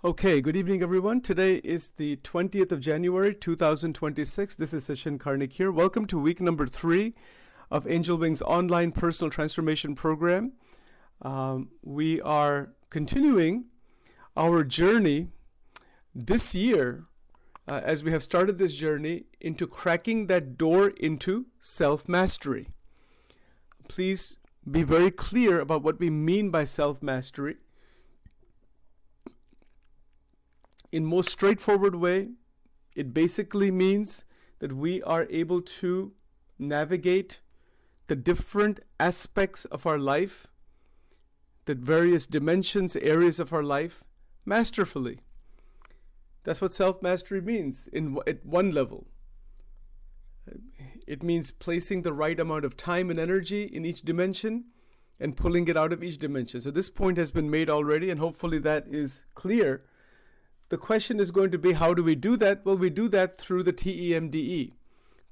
Okay, good evening, everyone. Today is the 20th of January, 2026. This is Sachin Karnik here. Welcome to week number 3 of Angel Wing's online personal transformation program. We are continuing our journey this year as we have started this journey into cracking that door into self-mastery. Please be very clear about what we mean by self-mastery. In most straightforward way, it basically means that we are able to navigate the different aspects of our life, the various dimensions, areas of our life, masterfully. That's what self-mastery means at one level. It means placing the right amount of time and energy in each dimension and pulling it out of each dimension. So this point has been made already, and hopefully that is clear. The question is going to be, how do we do that? Well, we do that through the TEMDE.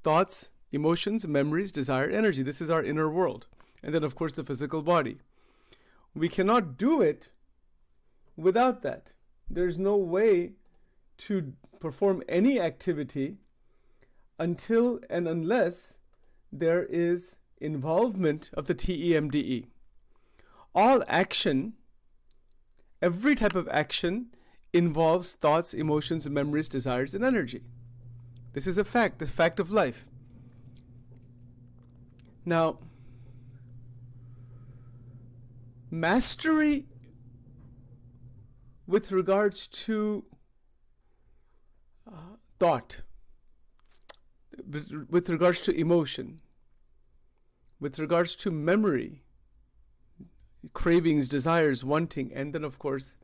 Thoughts, emotions, memories, desire, energy. This is our inner world. And then, of course, the physical body. We cannot do it without that. There's no way to perform any activity until and unless there is involvement of the TEMDE. All action, every type of action, involves thoughts, emotions, memories, desires, and energy. This is a fact, this fact of life. Now, mastery with regards to thought, with regards to emotion, with regards to memory, cravings, desires, wanting, and then, of course,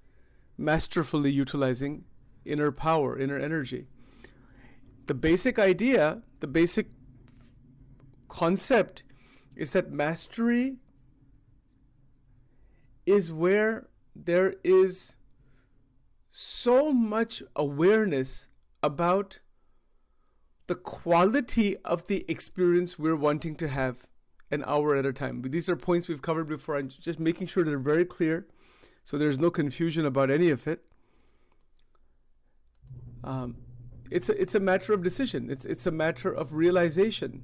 masterfully utilizing inner power, inner energy. The basic idea, the basic concept is that mastery is where there is so much awareness about the quality of the experience we're wanting to have an hour at a time. These are points we've covered before. I'm just making sure they're very clear, so there's no confusion about any of it. It's a matter of decision. It's a matter of realization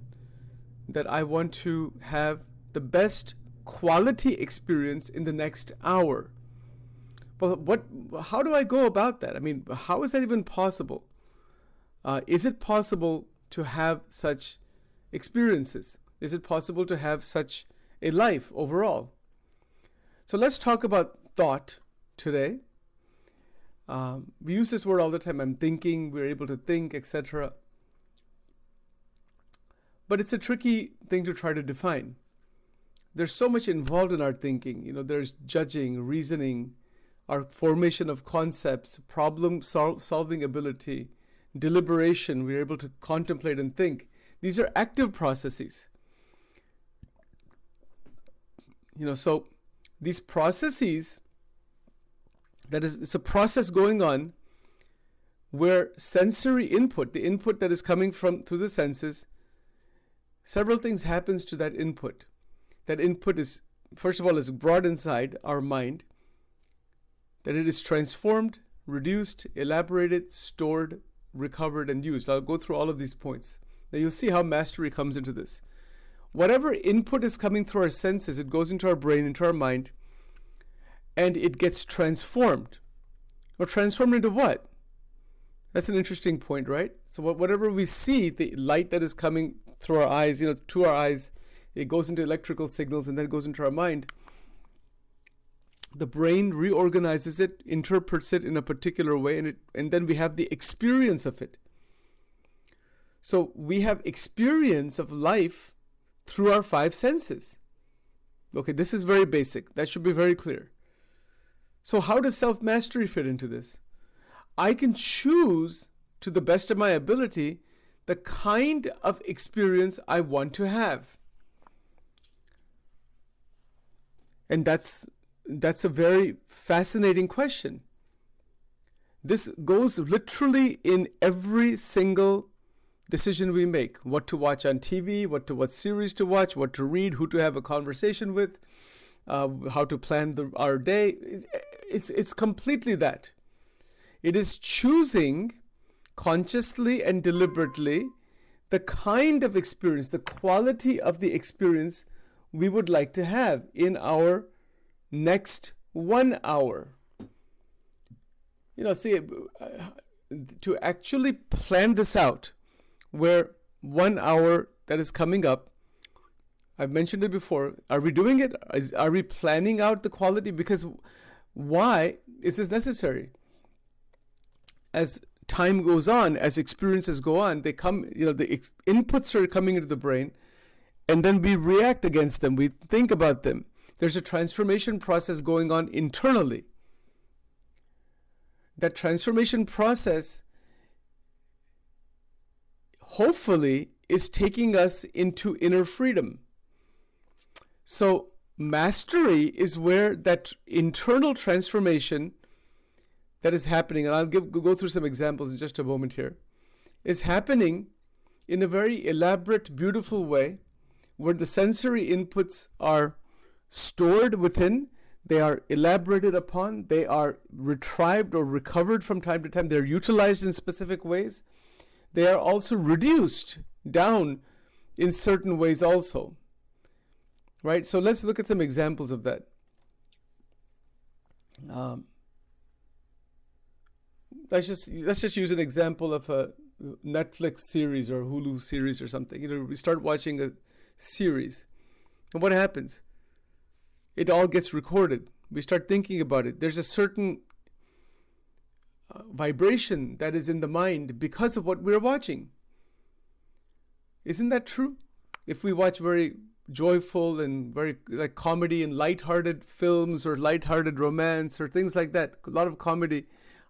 that I want to have the best quality experience in the next hour. Well, how do I go about that? I mean, how is that even possible? Is it possible to have such experiences? Is it possible to have such a life overall? So let's talk about thought today. We use this word all the time. I'm thinking, we're able to think, etc. But it's a tricky thing to try to define. There's so much involved in our thinking. There's judging, reasoning, our formation of concepts, problem solving ability, deliberation. We're able to contemplate and think. These are active processes. So these processes, that is, it's a process going on where sensory input, the input that is coming through the senses, several things happens to that input. That input is, first of all, is brought inside our mind, that it is transformed, reduced, elaborated, stored, recovered, and used. I'll go through all of these points. Now you'll see how mastery comes into this. Whatever input is coming through our senses, it goes into our brain, into our mind, and it gets transformed. Or transformed into what? That's an interesting point, right? So whatever we see, the light that is coming through our eyes, to our eyes, it goes into electrical signals and then it goes into our mind. The brain reorganizes it, interprets it in a particular way, and then we have the experience of it. So we have experience of life through our 5 senses. Okay, this is very basic. That should be very clear. So how does self-mastery fit into this? I can choose, to the best of my ability, the kind of experience I want to have. And that's a very fascinating question. This goes literally in every single decision we make. What to watch on TV, what series to watch, what to read, who to have a conversation with, how to plan our day. It's completely that. It is choosing consciously and deliberately the kind of experience, the quality of the experience we would like to have in our next 1 hour. See, to actually plan this out, where 1 hour that is coming up, I've mentioned it before. Are we doing it? Are we planning out the quality? Because why is this necessary? As time goes on, as experiences go on, they come, the inputs are coming into the brain, and then we react against them. We think about them. There's a transformation process going on internally. That transformation process, hopefully, is taking us into inner freedom. So mastery is where that internal transformation that is happening, and I'll go through some examples in just a moment here, is happening in a very elaborate, beautiful way, where the sensory inputs are stored within, they are elaborated upon, they are retrieved or recovered from time to time, they're utilized in specific ways. They are also reduced down in certain ways also. Right? So let's look at some examples of that. Let's just use an example of a Netflix series or Hulu series or something. We start watching a series, and what happens? It all gets recorded. We start thinking about it. There's a certain vibration that is in the mind because of what we're watching. Isn't that true? If we watch very joyful and very like comedy and lighthearted films or lighthearted romance or things like that, a lot of comedy,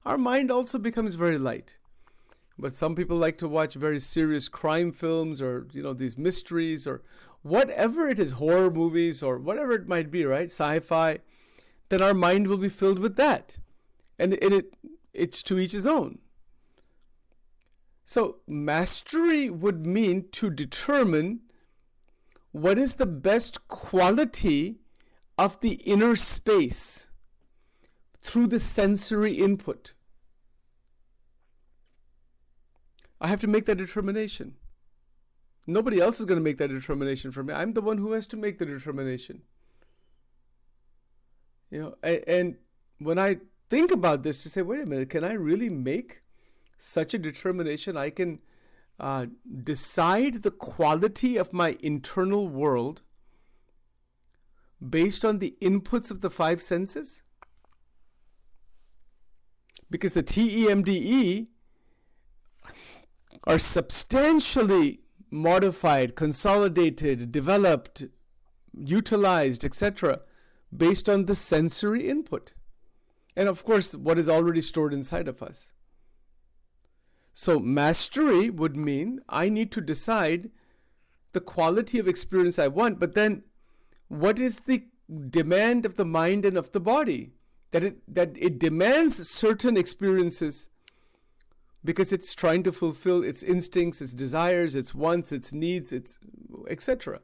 our mind also becomes very light. But some people like to watch very serious crime films or these mysteries or whatever it is, horror movies or whatever it might be, right? Sci-fi. Then our mind will be filled with that, and it's to each his own. So mastery would mean to determine what is the best quality of the inner space through the sensory input. I have to make that determination. Nobody else is going to make that determination for me. I'm the one who has to make the determination. And when I think about this, to say, wait a minute, can I really make such a determination? I can decide the quality of my internal world based on the inputs of the five senses? Because the TEMDE are substantially modified, consolidated, developed, utilized, etc., based on the sensory input. And of course, what is already stored inside of us. So mastery would mean I need to decide the quality of experience I want, but then what is the demand of the mind and of the body? That it demands certain experiences because it's trying to fulfill its instincts, its desires, its wants, its needs, its etc.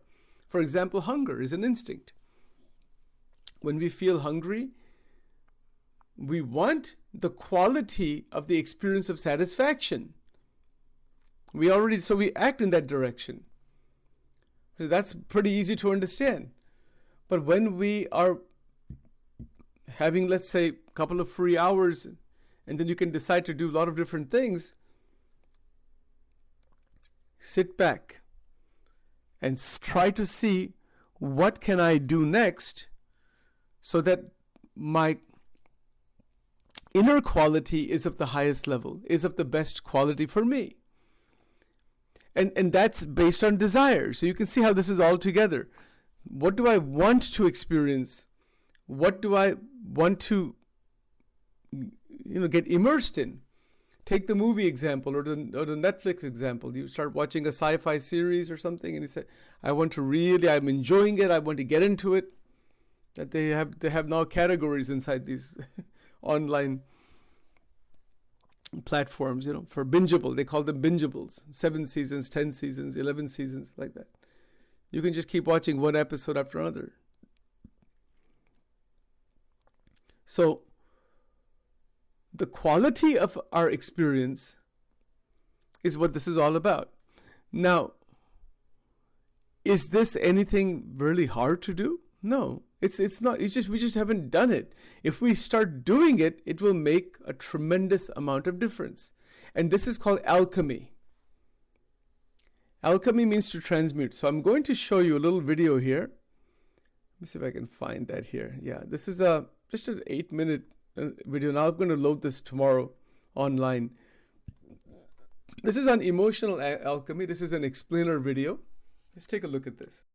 For example, hunger is an instinct. When we feel hungry, we want the quality of the experience of satisfaction. So we act in that direction. So that's pretty easy to understand. But when we are having, let's say, a couple of free hours, and then you can decide to do a lot of different things, sit back and try to see what can I do next so that my inner quality is of the highest level, is of the best quality for me. And that's based on desire. So you can see how this is all together. What do I want to experience? What do I want to get immersed in? Take the movie example or the Netflix example. You start watching a sci-fi series or something and you say, I'm enjoying it, I want to get into it. That they have now categories inside these online platforms, for bingeable. They call them bingeables. 7 seasons, 10 seasons, 11 seasons, like that. You can just keep watching one episode after another. So the quality of our experience is what this is all about. Now, is this anything really hard to do? No, it's not. We just haven't done it. If we start doing it, it will make a tremendous amount of difference. And this is called alchemy. Alchemy means to transmute. So I'm going to show you a little video here. Let me see if I can find that here. Yeah, this is just an 8-minute video. Now I'm going to load this tomorrow online. This is on emotional alchemy. This is an explainer video. Let's take a look at this.